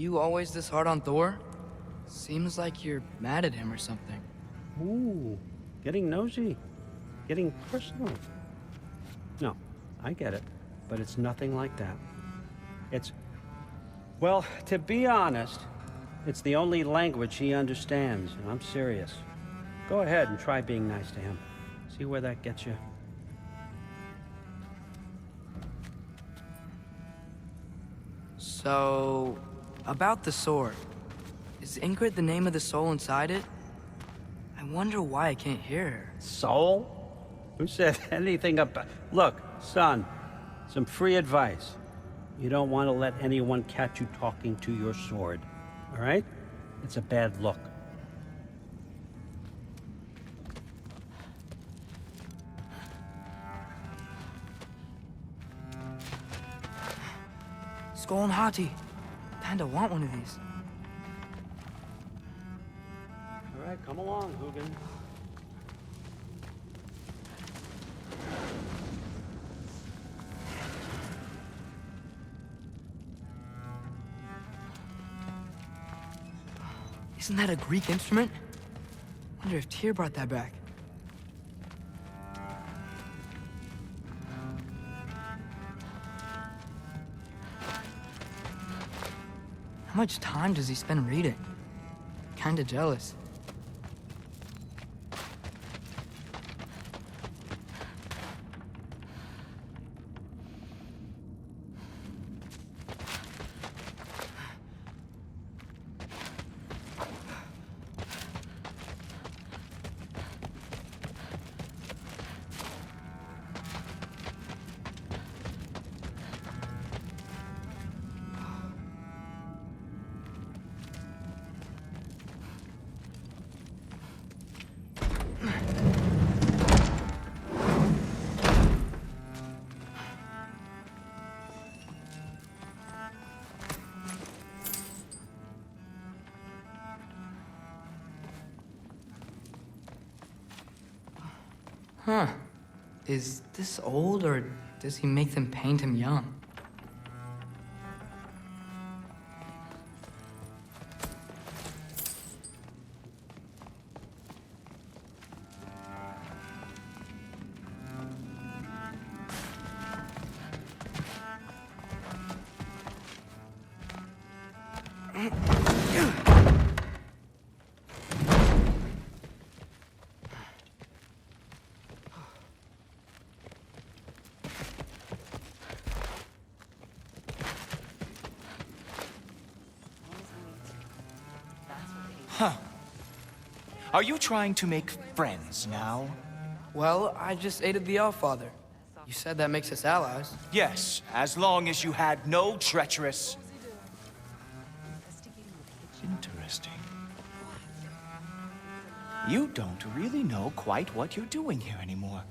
You always this hard on Thor? Seems like you're mad at him or something. Ooh, getting nosy. Getting personal. No, I get it. But it's nothing like that. It's... Well, to be honest, it's the only language he understands, and I'm serious. Go ahead and try being nice to him. See where that gets you. So, about the sword. Is Ingrid the name of the soul inside it? I wonder why I can't hear her. Soul? Who said anything about... Look, son, some free advice. You don't want to let anyone catch you talking to your sword, all right? It's a bad look. Skull and Hati. Panda want one of these. All right, come along, Hugin. Isn't that a Greek instrument? Wonder if Tyr brought that back. How much time does he spend reading? Kinda jealous. Huh. Is this old, or does he make them paint him young? Huh. Are you trying to make friends now? Well, I just aided the Allfather. You said that makes us allies. Yes, as long as you had no treacherous... Interesting. You don't really know quite what you're doing here anymore.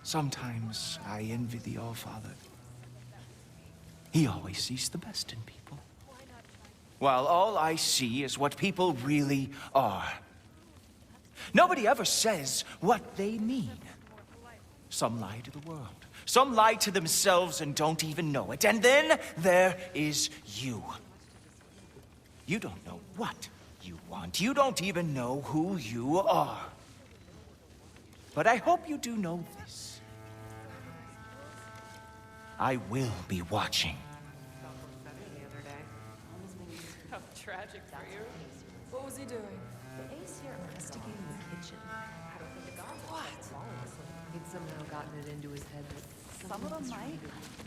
Sometimes I envy the Allfather. He always sees the best in people. While all I see is what people really are. Nobody ever says what they mean. Some lie to the world. Some lie to themselves and don't even know it. And then there is you. You don't know what you want. You don't even know who you are. But I hope you do know this. I will be watching. How tragic for you. What was he doing? The Ace here investigating the kitchen. What? He'd somehow gotten it into his head that some of them might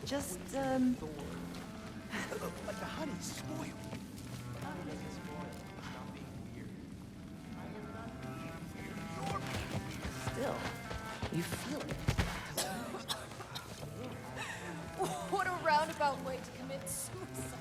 just, But the honey's spoiled. still, you feel it. What a roundabout way to commit suicide.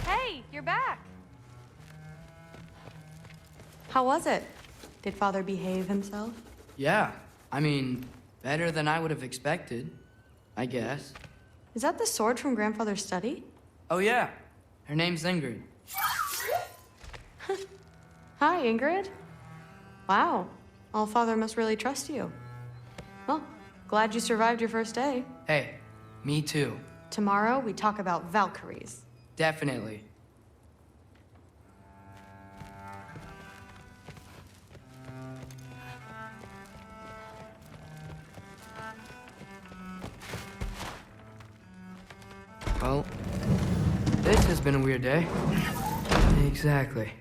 Hey, you're back. How was it? Did Father behave himself? Yeah, I mean, better than I would have expected, I guess. Is that the sword from Grandfather's study? Oh yeah, her name's Ingrid. Hi, Ingrid. Wow, Allfather must really trust you. Well, glad you survived your first day. Hey, me too. Tomorrow, we talk about Valkyries. Definitely. Well, this has been a weird day. Exactly.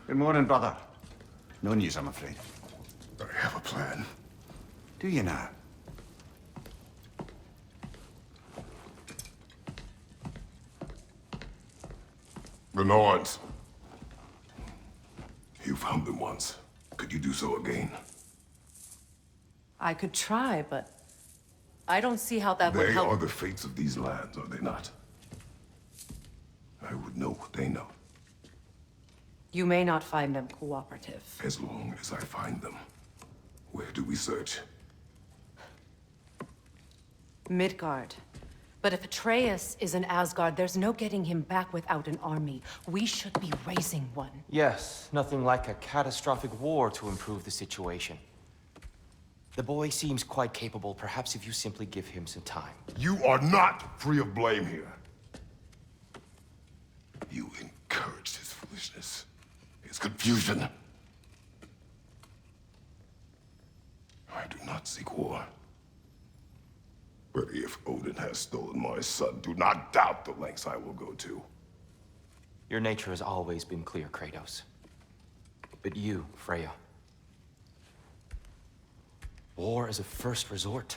Good morning, brother. No news, I'm afraid. I have a plan. Do you now? The Norns. You found them once. Could you do so again? I could try, but I don't see how that would They help. are the fates of these lands, are they not? I would know what they know, You may not find them cooperative. as long as I find them. Where do we search? Midgard. But if Atreus is in Asgard, there's no getting him back without an army. We should be raising one. Yes, nothing like a catastrophic war to improve the situation. The boy seems quite capable. Perhaps if you simply give him some time. You are not free of blame here. You encouraged his foolishness, his confusion. I do not seek war. But if Odin has stolen my son, do not doubt the lengths I will go to. Your nature has always been clear, Kratos. But you, Freya. War is a first resort.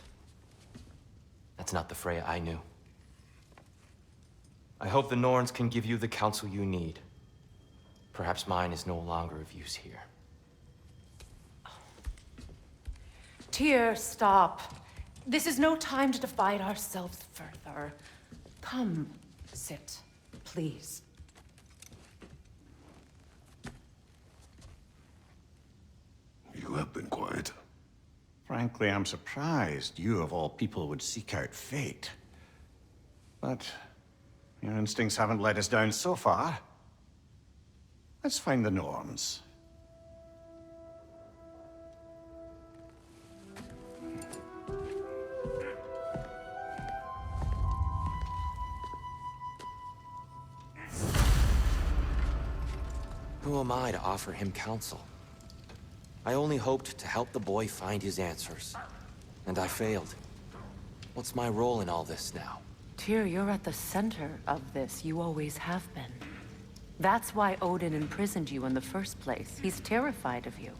That's not the Freya I knew. I hope the Norns can give you the counsel you need. Perhaps mine is no longer of use here. Tyr, stop. This is no time to divide ourselves further. Come, sit, please. You have been quiet. Frankly, I'm surprised you, of all people, would seek out fate. But your instincts haven't let us down so far. Let's find the Norns. Who am I to offer him counsel? I only hoped to help the boy find his answers. And I failed. What's my role in all this now? Tyr, you're at the center of this. You always have been. That's why Odin imprisoned you in the first place. He's terrified of you.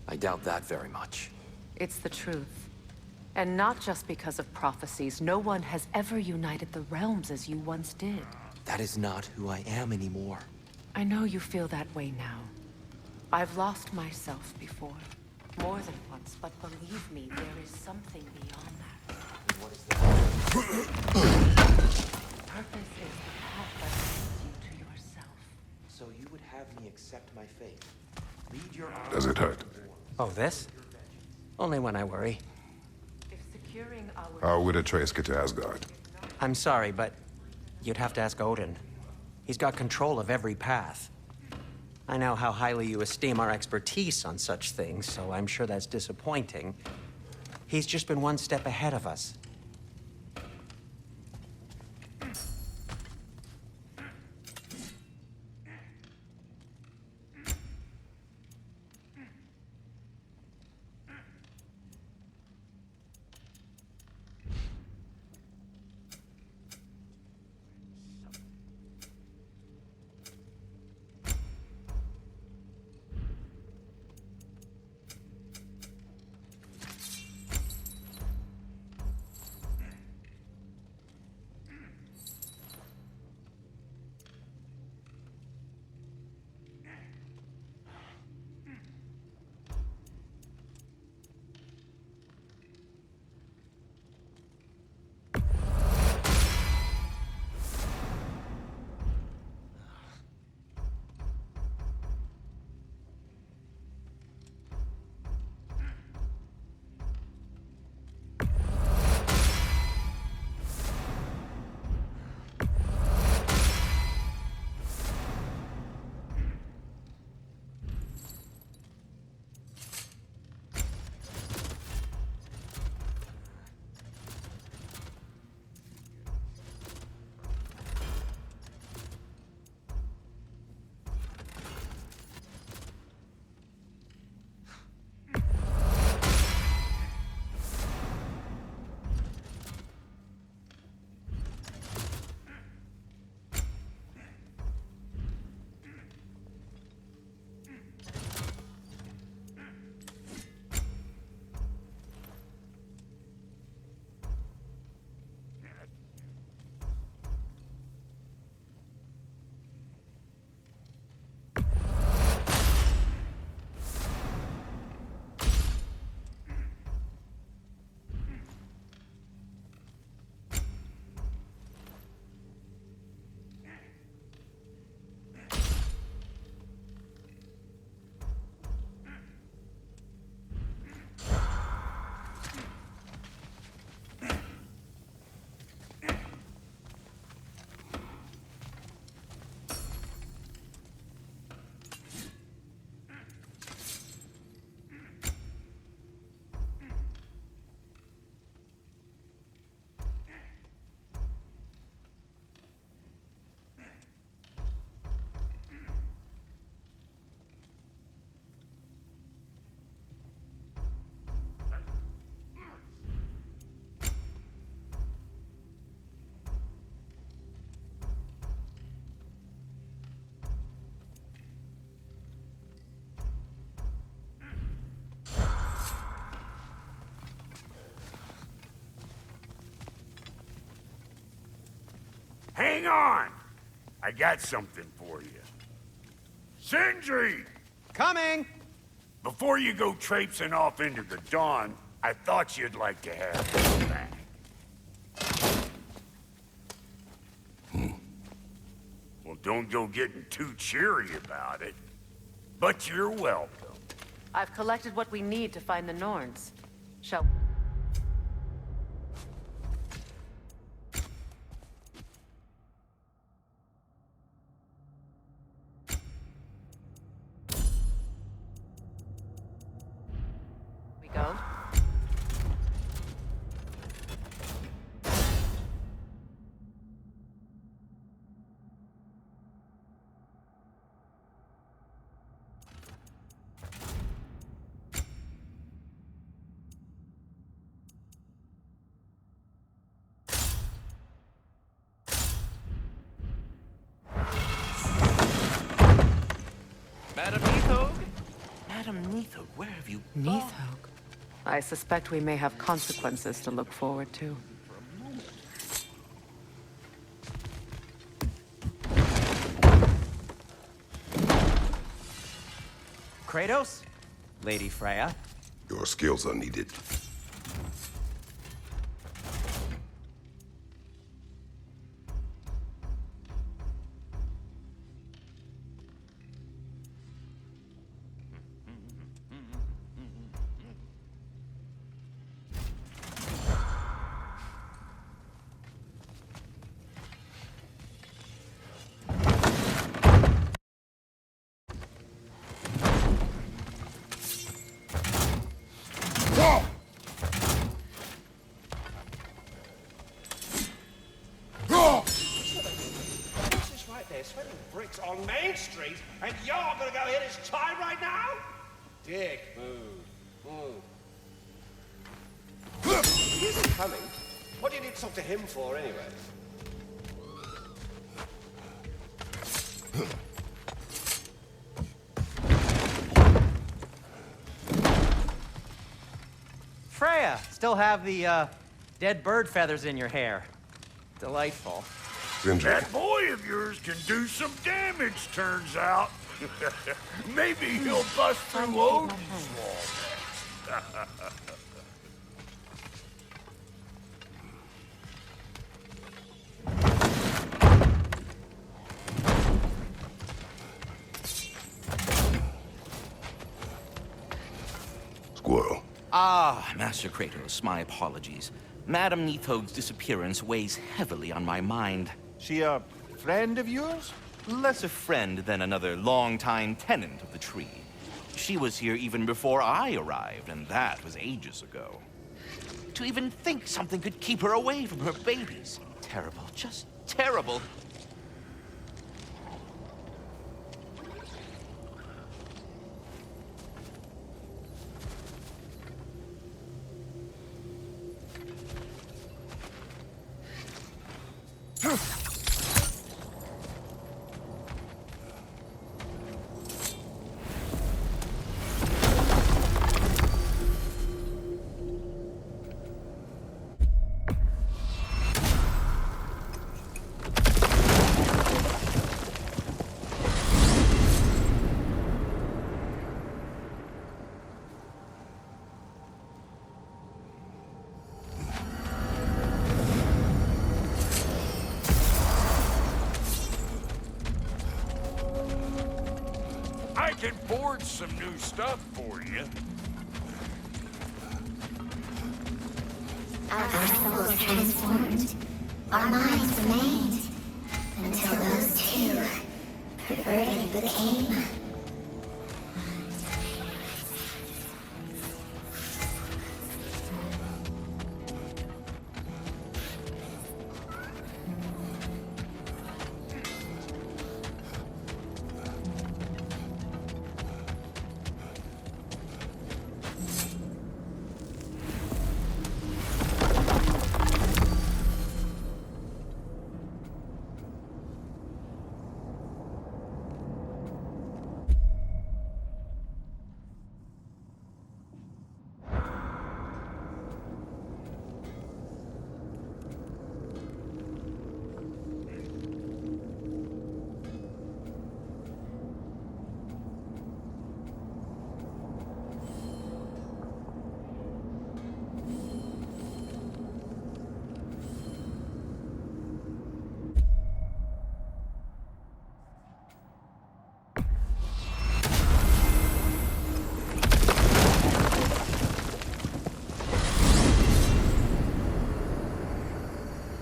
I doubt that very much. It's the truth. And not just because of prophecies. No one has ever united the realms as you once did. That is not who I am anymore. I know you feel that way now. I've lost myself before. More than once, but believe me, there is something beyond that. What is that? Purpose is the path that leads you to yourself. So you would have me accept my fate. Lead your arms. Does it hurt? Oh, this? Only when I worry. If securing our... How would Atreus get to Asgard? I'm sorry, but you'd have to ask Odin. He's got control of every path. I know how highly you esteem our expertise on such things, so I'm sure that's disappointing. He's just been one step ahead of us. Hang on! I got something for you. Sindri! Coming! Before you go traipsing off into the dawn, I thought you'd like to have this back. Well, don't go getting too cheery about it. But you're welcome. I've collected what we need to find the Norns. Shall we go? Madam Neathog? Madam Neathog, where have you... Neathog. I suspect we may have consequences to look forward to. Kratos? Lady Freya? Your skills are needed. They're sweating bricks on Main Street, and you're gonna go hit his time right now? Dick move. He isn't coming. What do you need to talk to him for, anyway? Freya, still have the, dead bird feathers in your hair. Delightful. That boy of yours can do some damage, turns out. Maybe he'll bust through Odin's wall next. Squirrel. Ah, Master Kratos, my apologies. Madame Nithode's disappearance weighs heavily on my mind. She a friend of yours? Less a friend than another longtime tenant of the tree. She was here even before I arrived, and that was ages ago. To even think something could keep her away from her babies. Terrible, just terrible. I can forge some new stuff for you. Our souls transformed, our minds remained, until those two perverted became.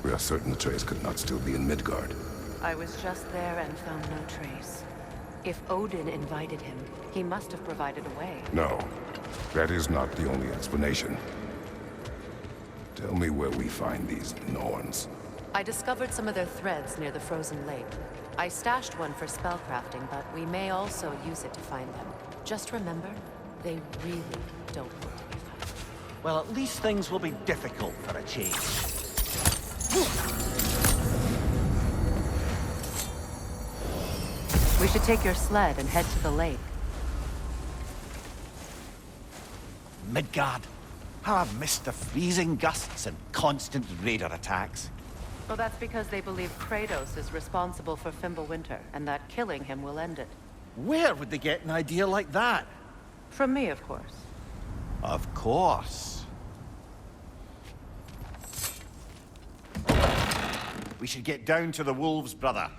We are certain the trace could not still be in Midgard. I was just there and found no trace. If Odin invited him, he must have provided a way. No, that is not the only explanation. Tell me where we find these Norns. I discovered some of their threads near the frozen lake. I stashed one for spellcrafting, but we may also use it to find them. Just remember, they really don't want to be found. Well, at least things will be difficult for a change. We should take your sled and head to the lake. Midgard, How I've missed the freezing gusts and constant raider attacks. Well, that's because they believe Kratos is responsible for Fimbulwinter, and that killing him will end it. Where would they get an idea like that? From me, of course. Of course. We should get down to the wolves, brother.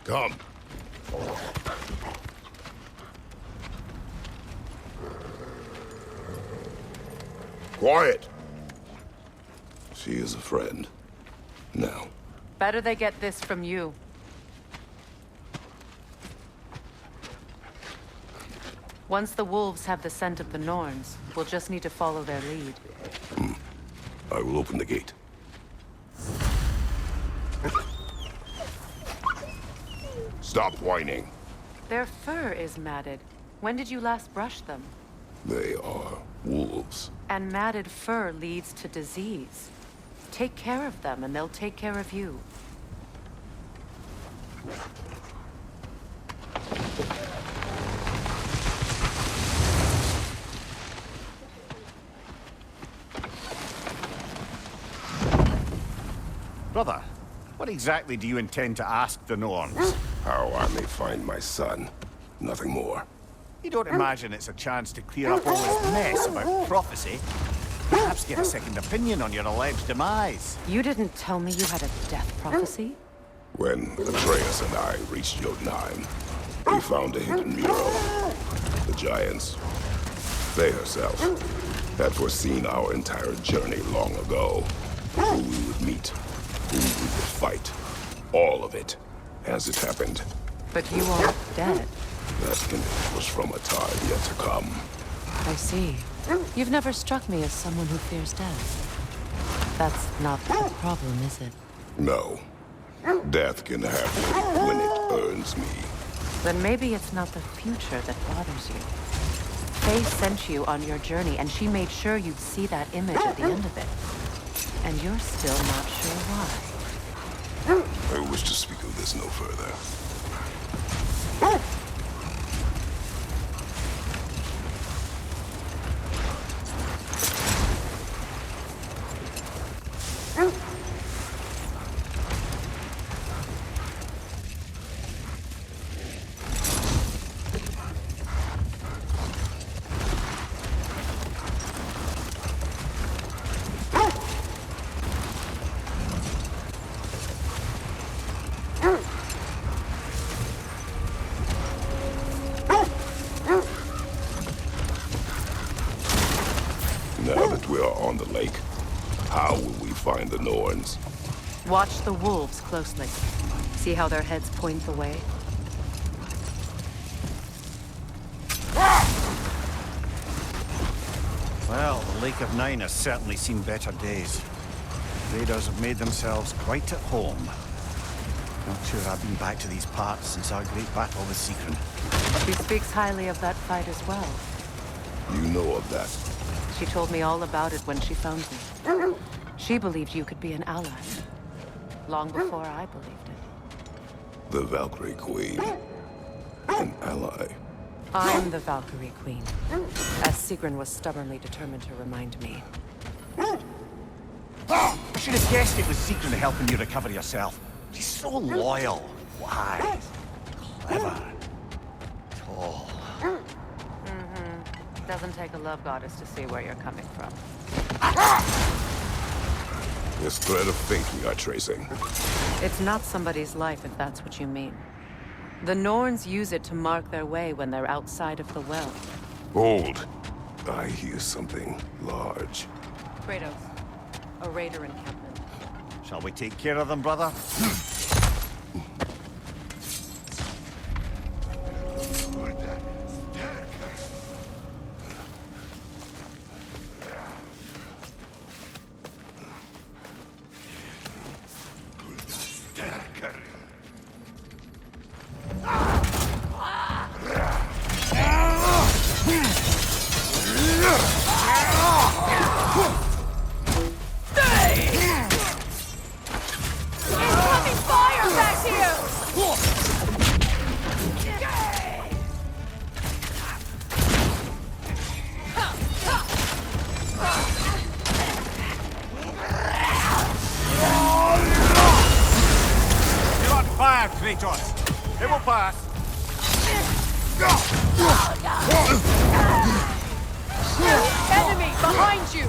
Come. Quiet. She is a friend. Now. Better they get this from you. Once the wolves have the scent of the Norns, we'll just need to follow their lead. I will open the gate. Stop whining. Their fur is matted. When did you last brush them? They are wolves. And matted fur leads to disease. Take care of them, and they'll take care of you. Brother, what exactly do you intend to ask the Norns? How I may find my son. Nothing more. You don't imagine it's a chance to clear up all this mess about prophecy? Perhaps get a second opinion on your alleged demise. You didn't tell me you had a death prophecy? When Atreus and I reached Jotunheim, we found a hidden mural. The giants, they herself, had foreseen our entire journey long ago. Who we would meet, who we would fight. All of it, as it happened. But you aren't dead. That image was from a time yet to come. I see. You've never struck me as someone who fears death. That's not the problem, is it? No. Death can happen when it earns me. Then maybe it's not the future that bothers you. Faye sent you on your journey, and she made sure you'd see that image at the end of it. And you're still not sure why. I wish to speak of this no further. Now that we are on the lake, how will we find the Norns? Watch the wolves closely. See how their heads point the way? Well, the Lake of Nine has certainly seen better days. Raiders have made themselves quite at home. Not sure I've been back to these parts since our great battle with Sigrun. She speaks highly of that fight as well. You know of that? She told me all about it when she found me. She believed you could be an ally. Long before I believed it. The Valkyrie Queen. An ally. I'm the Valkyrie Queen, as Sigrun was stubbornly determined to remind me. I should have guessed it was Sigrun helping you recover yourself. She's so loyal, wise, clever, tall. Doesn't take a love goddess to see where you're coming from. This thread of fate we are tracing. It's not somebody's life, if that's what you mean. The Norns use it to mark their way when they're outside of the well. Hold. I hear something large. Kratos, a raider encampment. Shall we take care of them, brother? Kratos! It will pass! Enemy behind you!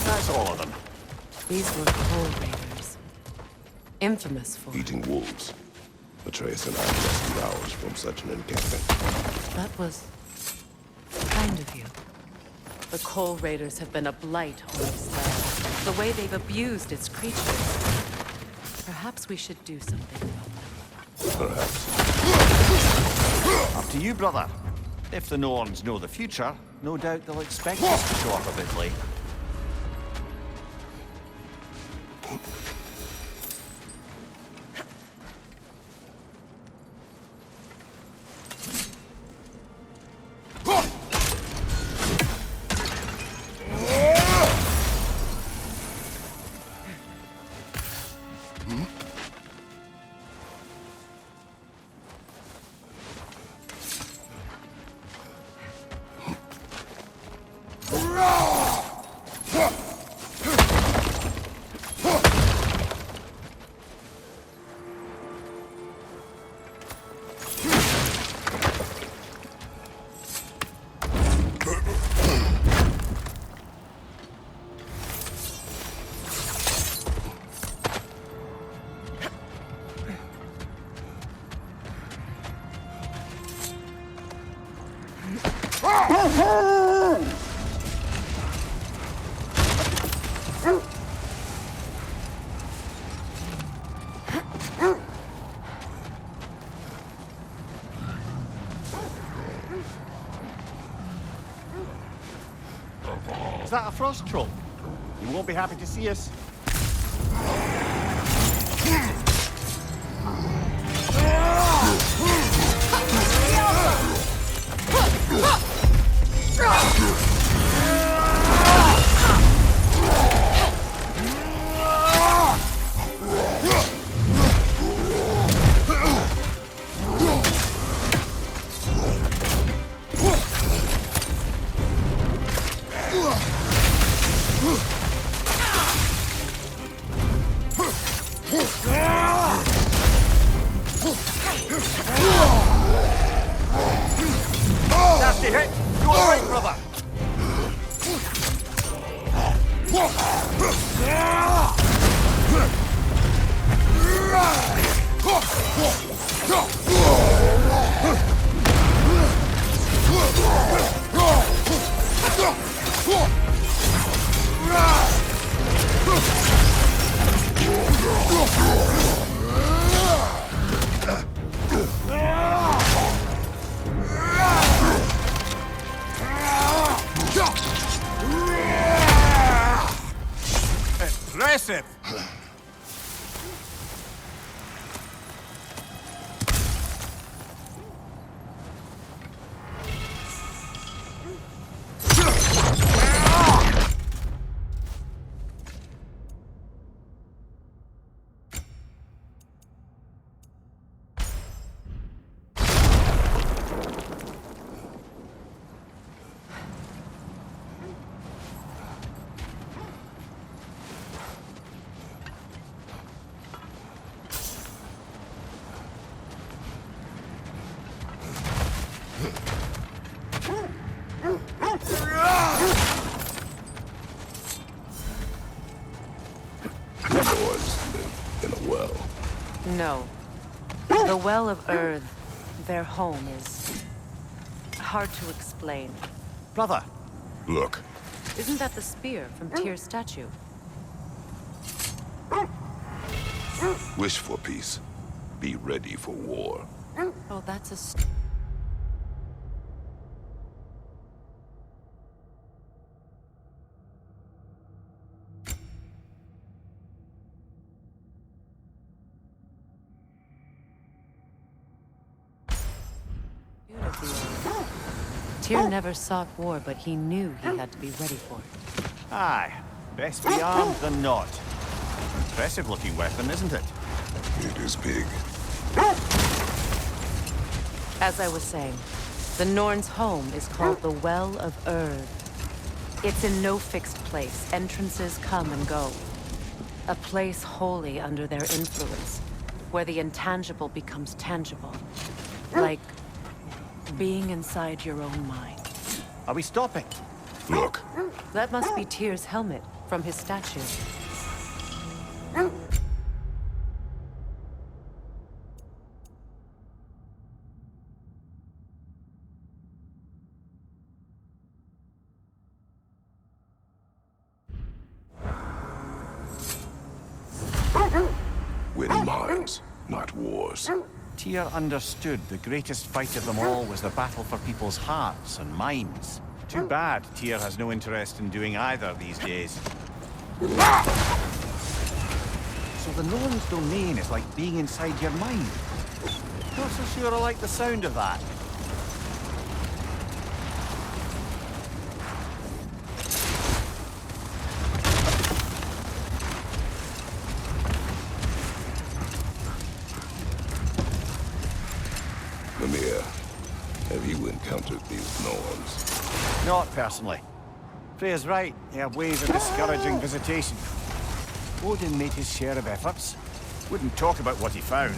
That's all of them. These were Coal Raiders. Infamous for... Eating wolves. Atreus and I rescued ours from such an encampment. That was... kind of you. The Coal Raiders have been a blight on this land. The way they've abused its creatures. Perhaps we should do something about them. Perhaps. Up to you, brother. If the Norns know the future, no doubt they'll expect us to show up a bit late. Is that a frost troll? You won't be happy to see us. Nasty hit! You all right, brother? Impressive! in a well. No. The Well of Earth, their home, is hard to explain. Brother! Look. Isn't that the spear from Tyr's statue? Wish for peace. Be ready for war. Oh, that's a... Tyr never sought war, but he knew he had to be ready for it. Aye. Best be armed than not. Impressive-looking weapon, isn't it? It is big. As I was saying, the Norns' home is called the Well of Earth. It's in no fixed place. Entrances come and go. A place wholly under their influence, where the intangible becomes tangible. Like being inside your own mind. Are we stopping? Look. That must be Tyr's helmet from his statue. Win minds, not wars. Tyr understood the greatest fight of them all was the battle for people's hearts and minds. Too bad Tyr has no interest in doing either these days. So the Norn's domain is like being inside your mind. Not so sure I like the sound of that. Mimir, have you encountered these Norns? Not personally. Freya's right. They have ways of discouraging visitation. Odin made his share of efforts. Wouldn't talk about what he found.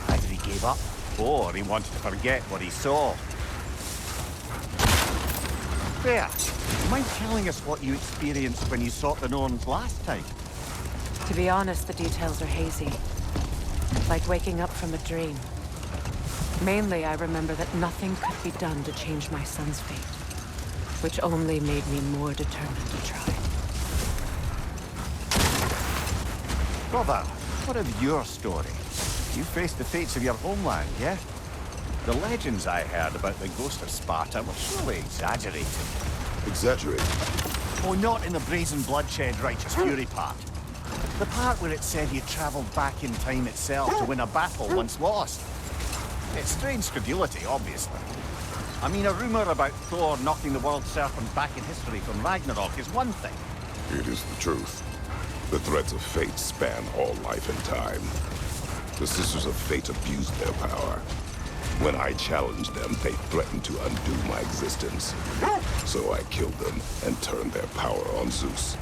Either he gave up, or he wanted to forget what he saw. Freya, do you mind telling us what you experienced when you sought the Norns last time? To be honest, the details are hazy. Like waking up from a dream. Mainly, I remember that nothing could be done to change my son's fate, which only made me more determined to try. Brother, what of your story? You faced the fates of your homeland, yeah? The legends I heard about the ghost of Sparta were surely exaggerated. Exaggerated? Oh, not in the brazen bloodshed righteous fury part. The part where it said you traveled back in time itself to win a battle once lost. It's strange credulity, obviously. I mean, a rumor about Thor knocking the world serpent back in history from Ragnarok is one thing. It is the truth. The threads of fate span all life and time. The Sisters of Fate abused their power. When I challenged them, they threatened to undo my existence. So I killed them and turned their power on Zeus.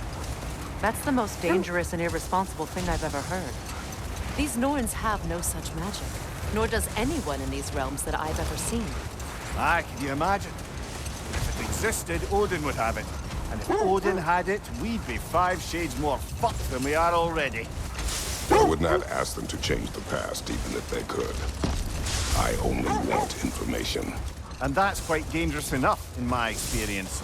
That's the most dangerous and irresponsible thing I've ever heard. These Norns have no such magic, nor does anyone in these realms that I've ever seen. Ah, can you imagine? If it existed, Odin would have it. And if Odin had it, we'd be 5 shades more fucked than we are already. I would not ask them to change the past, even if they could. I only want information. And that's quite dangerous enough, in my experience.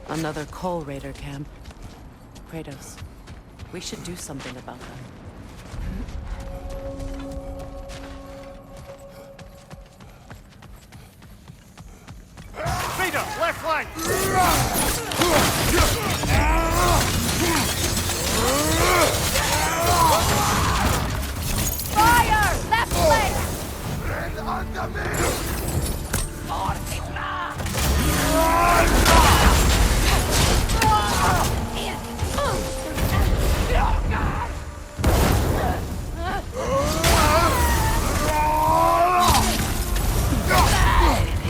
Another Coal Raider camp. Kratos, we should do something about them. Raider, left flank! Fire! Left flank!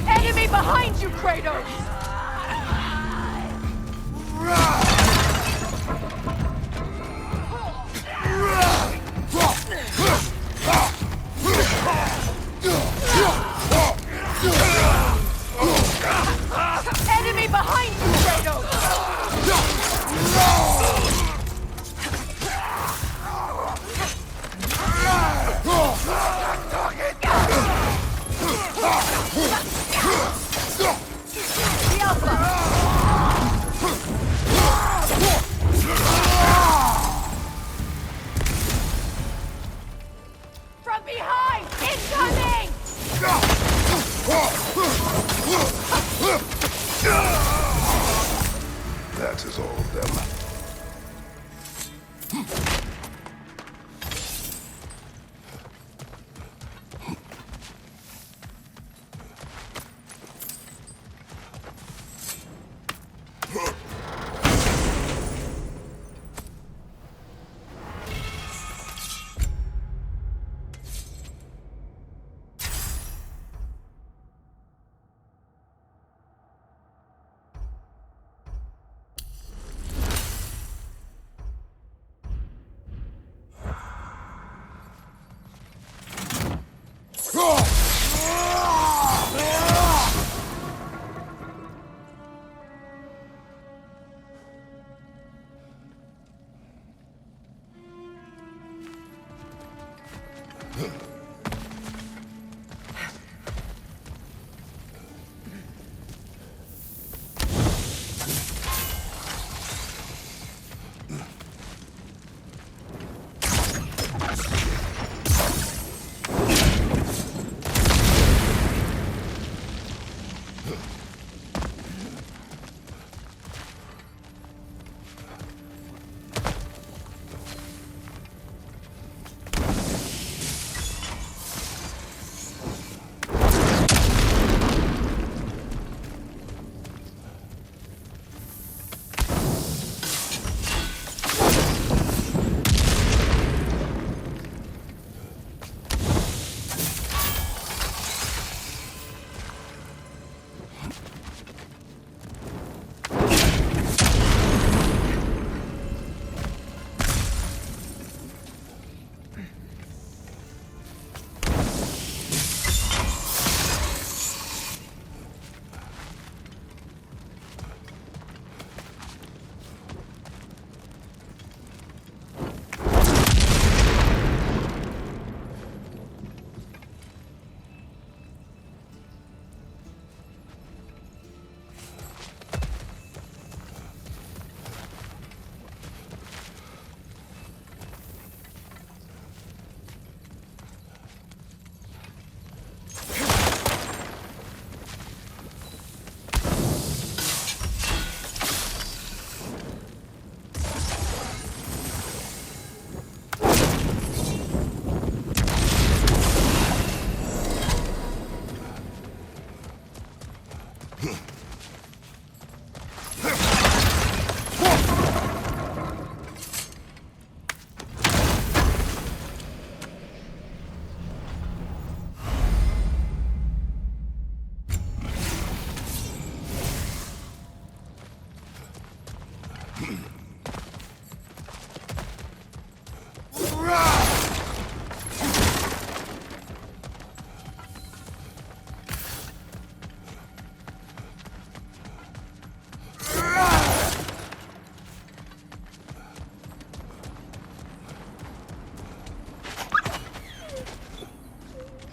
Enemy behind you, Kratos!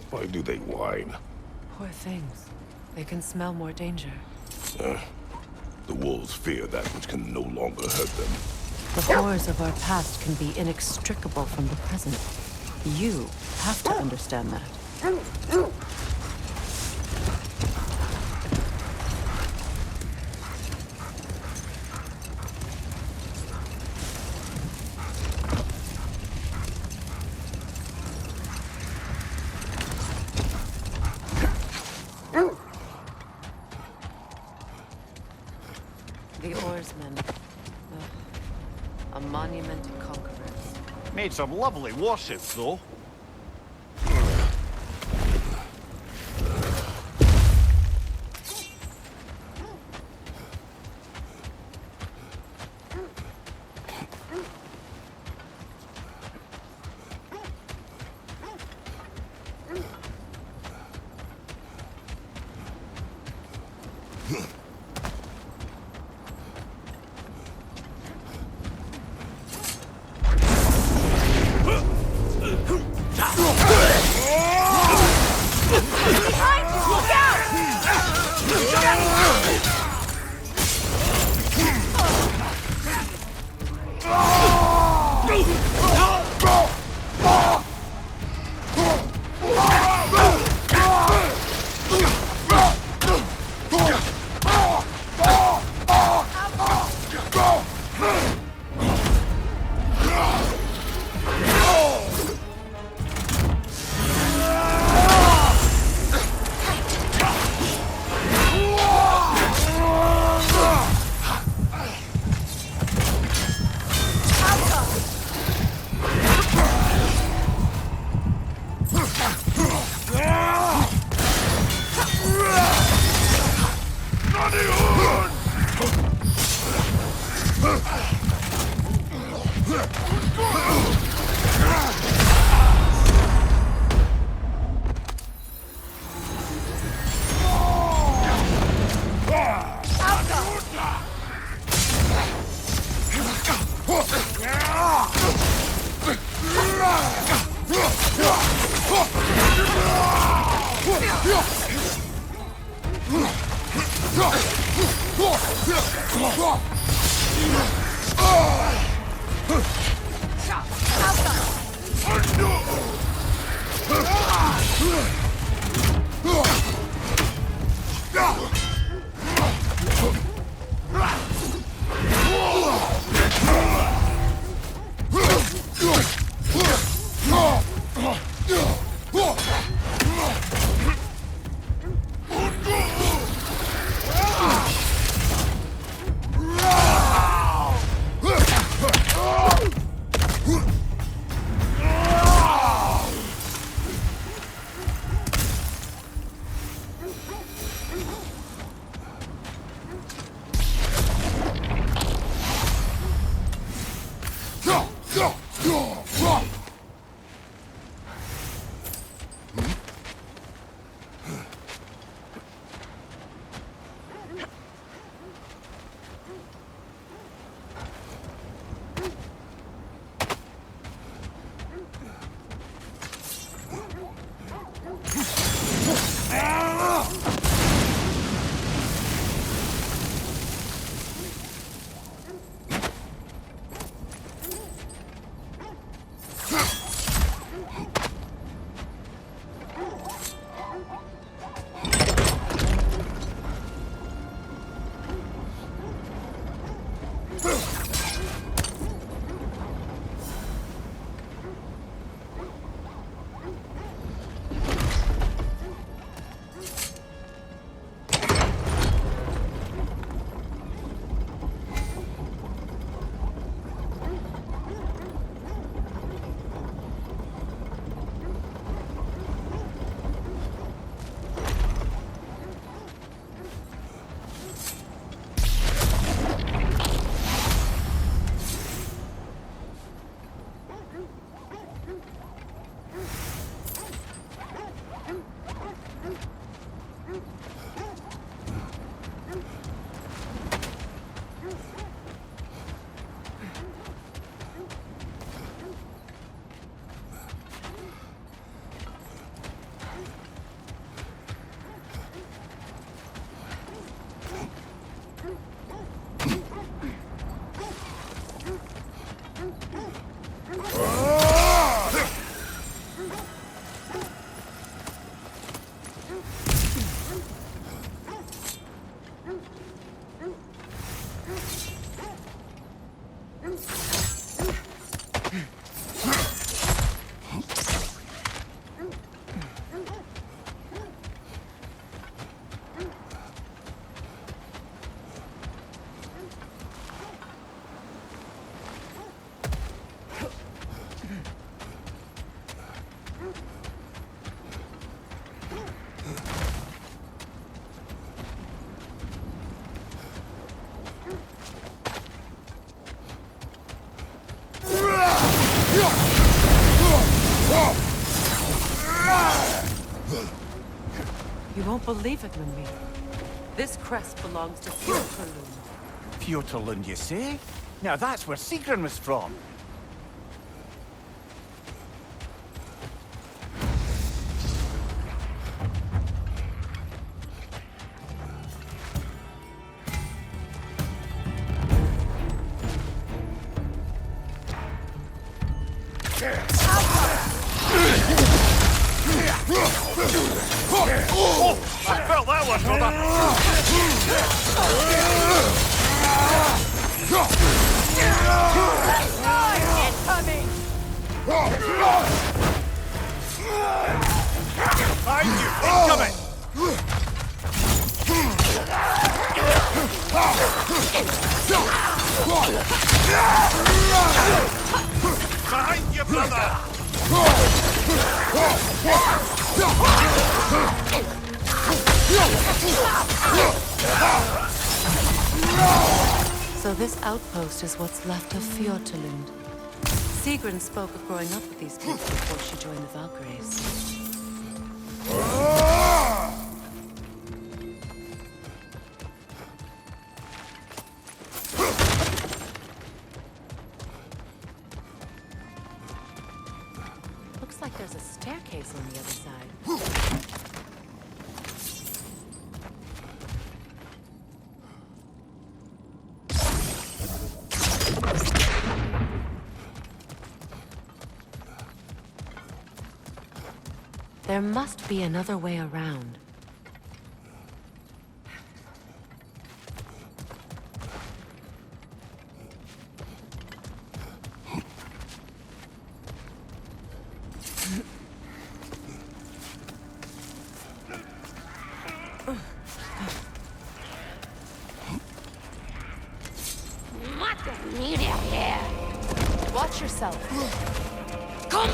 Why do they whine? Poor things. They can smell more danger. The wolves fear that which can no longer hurt them. The horrors of our past can be inextricable from the present. You have to understand that. The oarsmen. A monument to conquerors. Made some lovely warships, though. You won't believe it, Mummy. This crest belongs to Fjordlund. Fjordlund, you say? Now that's where Sigrun was from. Oh, I felt that one, brother. Incoming! Behind you, incoming! Behind you, brother! So this outpost is what's left of Fjordlund. Sigrun spoke of growing up with these people before she joined the Valkyries. Looks like there's a staircase on the other side. There must be another way around. Watch yourself. Come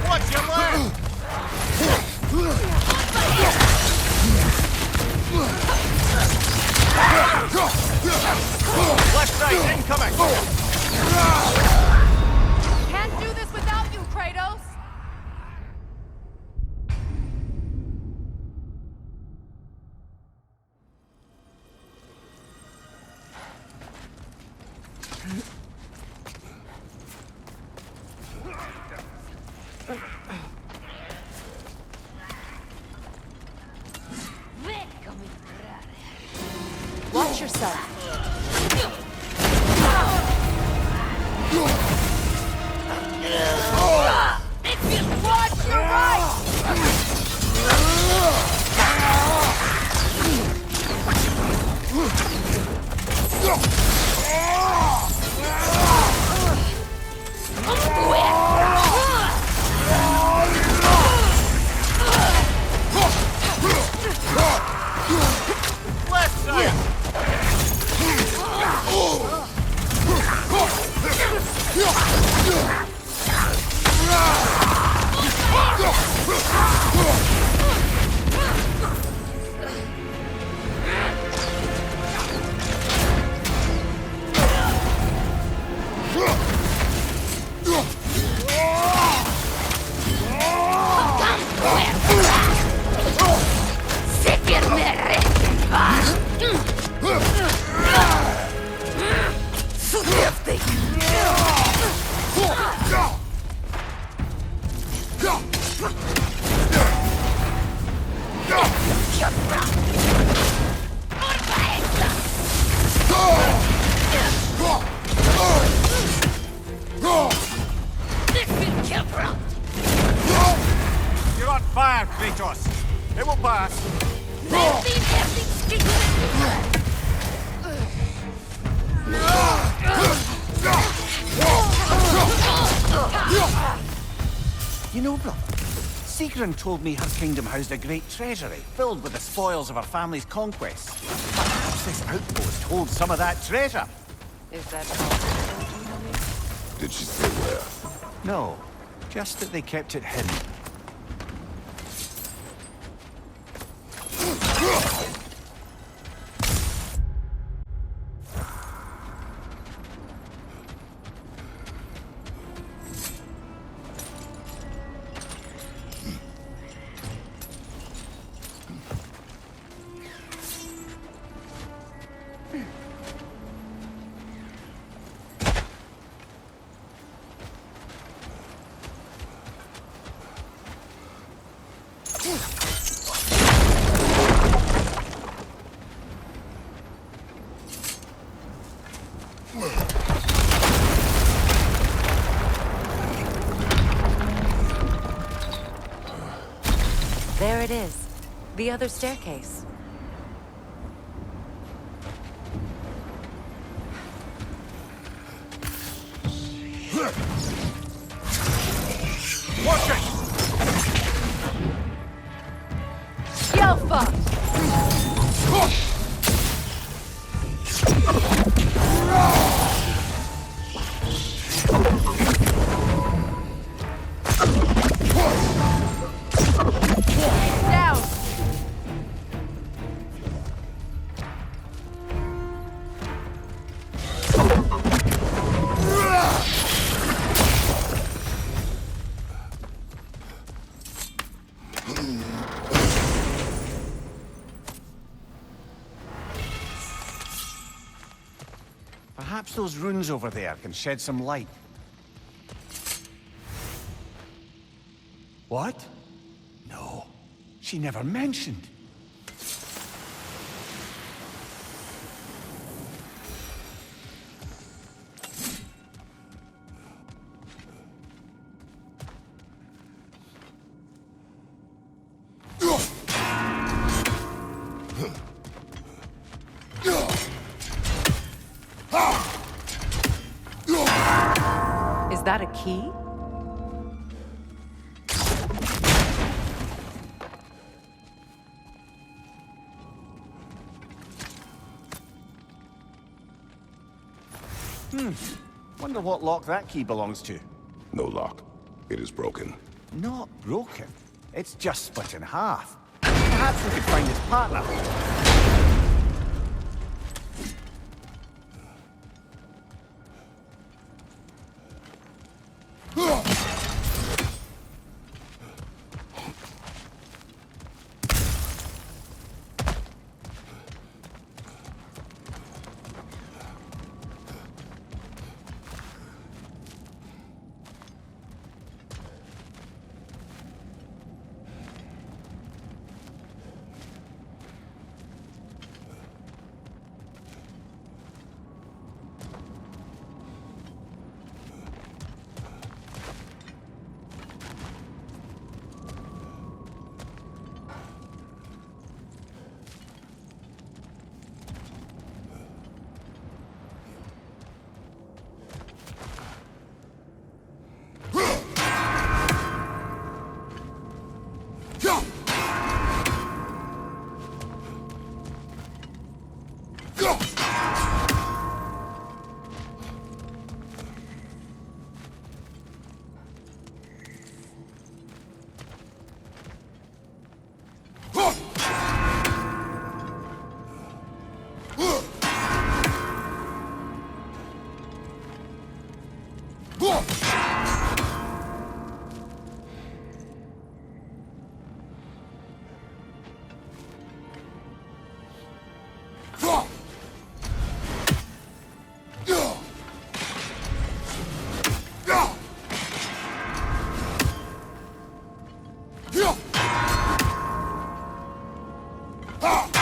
Watch your land! Left side, incoming! Can't do this without you, Kratos! Watch yourself. Watch your right! Left side! You're on fire, Kratos! It will pass! You know, brother, Sigrun told me her kingdom housed a great treasury, filled with the spoils of her family's conquests. Perhaps this outpost holds some of that treasure. Is that Did she say where? No, just that they kept it hidden. There it is. The other staircase. Watch it! Yelfa! Down! Perhaps those runes over there can shed some light. What? No, she never mentioned. Is that a key? Wonder what lock that key belongs to. No lock. It is broken. Not broken. It's just split in half. Perhaps we could find his partner. Ha!